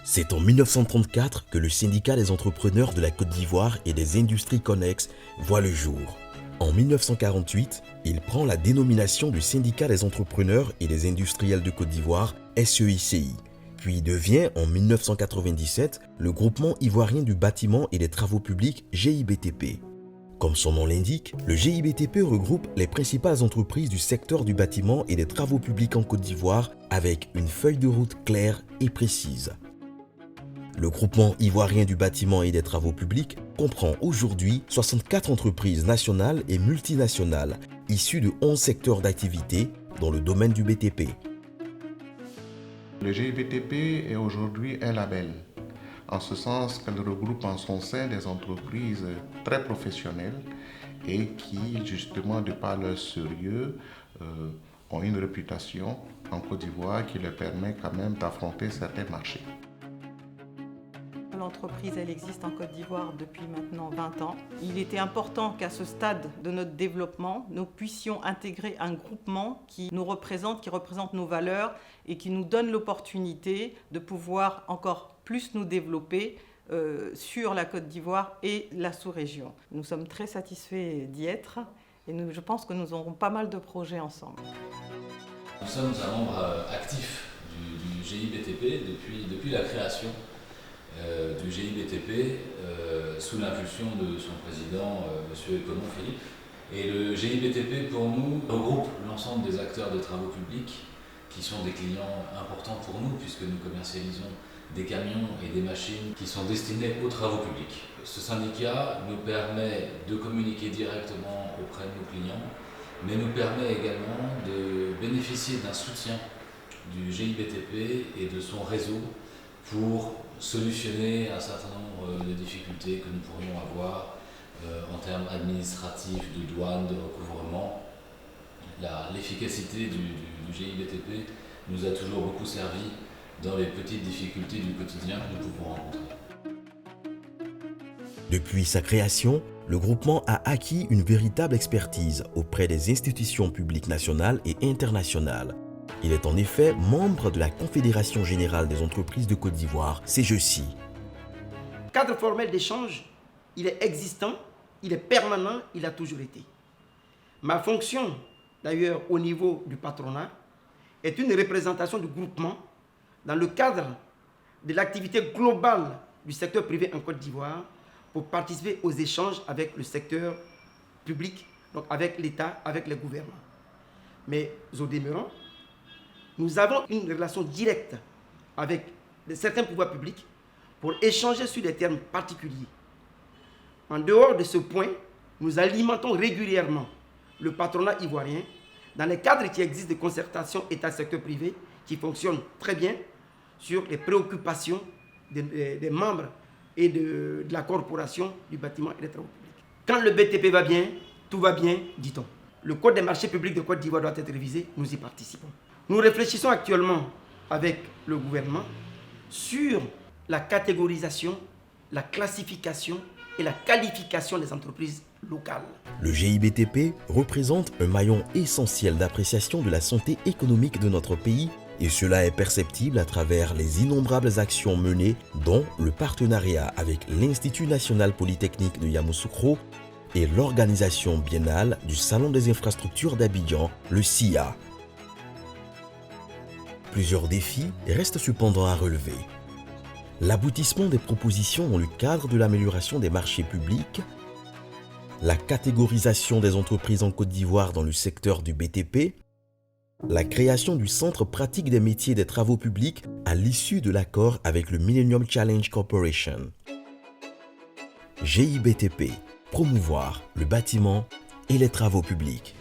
C'est en 1934 que le syndicat des entrepreneurs de la Côte d'Ivoire et des industries connexes voit le jour. En 1948, il prend la dénomination du syndicat des entrepreneurs et des industriels de Côte d'Ivoire, SEICI, puis devient en 1997 le groupement ivoirien du bâtiment et des travaux publics GIBTP. Comme son nom l'indique, le GIBTP regroupe les principales entreprises du secteur du bâtiment et des travaux publics en Côte d'Ivoire avec une feuille de route claire et précise. Le groupement ivoirien du bâtiment et des travaux publics comprend aujourd'hui 64 entreprises nationales et multinationales issues de 11 secteurs d'activité dans le domaine du BTP. Le GIBTP est aujourd'hui un label, en ce sens qu'elle regroupe en son sein des entreprises très professionnelles et qui, justement, de par leur sérieux, ont une réputation en Côte d'Ivoire qui leur permet quand même d'affronter certains marchés. L'entreprise, elle existe en Côte d'Ivoire depuis maintenant 20 ans. Il était important qu'à ce stade de notre développement, nous puissions intégrer un groupement qui nous représente, qui représente nos valeurs et qui nous donne l'opportunité de pouvoir encore plus nous développer sur la Côte d'Ivoire et la sous-région. Nous sommes très satisfaits d'y être et je pense que nous aurons pas mal de projets ensemble. Nous sommes un membre actif du GIBTP depuis la création du GIBTP sous l'impulsion de son président, M. Conon Philippe. Et le GIBTP, pour nous, regroupe l'ensemble des acteurs de travaux publics qui sont des clients importants pour nous puisque nous commercialisons des camions et des machines qui sont destinés aux travaux publics. Ce syndicat nous permet de communiquer directement auprès de nos clients, mais nous permet également de bénéficier d'un soutien du GIBTP et de son réseau pour solutionner un certain nombre de difficultés que nous pourrions avoir en termes administratifs, de douane, de recouvrement. L'efficacité du GIBTP nous a toujours beaucoup servi dans les petites difficultés du quotidien que nous pouvons rencontrer. Depuis sa création, le groupement a acquis une véritable expertise auprès des institutions publiques nationales et internationales. Il est en effet membre de la Confédération générale des entreprises de Côte d'Ivoire, CGECI. Le cadre formel d'échange, il est existant, il est permanent, il a toujours été. Ma fonction, d'ailleurs, au niveau du patronat, est une représentation du groupement dans le cadre de l'activité globale du secteur privé en Côte d'Ivoire pour participer aux échanges avec le secteur public, donc avec l'État, avec les gouvernements. Mais au demeurant, nous avons une relation directe avec certains pouvoirs publics pour échanger sur des termes particuliers. En dehors de ce point, nous alimentons régulièrement le patronat ivoirien dans les cadres qui existent de concertation État-secteur privé qui fonctionnent très bien sur les préoccupations des membres et de la corporation du bâtiment et des travaux publics. Quand le BTP va bien, tout va bien, dit-on. Le Code des marchés publics de Côte d'Ivoire doit être révisé, nous y participons. Nous réfléchissons actuellement avec le gouvernement sur la catégorisation, la classification et la qualification des entreprises locales. Le GIBTP représente un maillon essentiel d'appréciation de la santé économique de notre pays et cela est perceptible à travers les innombrables actions menées dont le partenariat avec l'Institut national polytechnique de Yamoussoukro et l'organisation biennale du Salon des infrastructures d'Abidjan, le SIA. Plusieurs défis restent cependant à relever. L'aboutissement des propositions dans le cadre de l'amélioration des marchés publics, la catégorisation des entreprises en Côte d'Ivoire dans le secteur du BTP, la création du Centre pratique des métiers des travaux publics à l'issue de l'accord avec le Millennium Challenge Corporation. GIBTP, promouvoir le bâtiment et les travaux publics.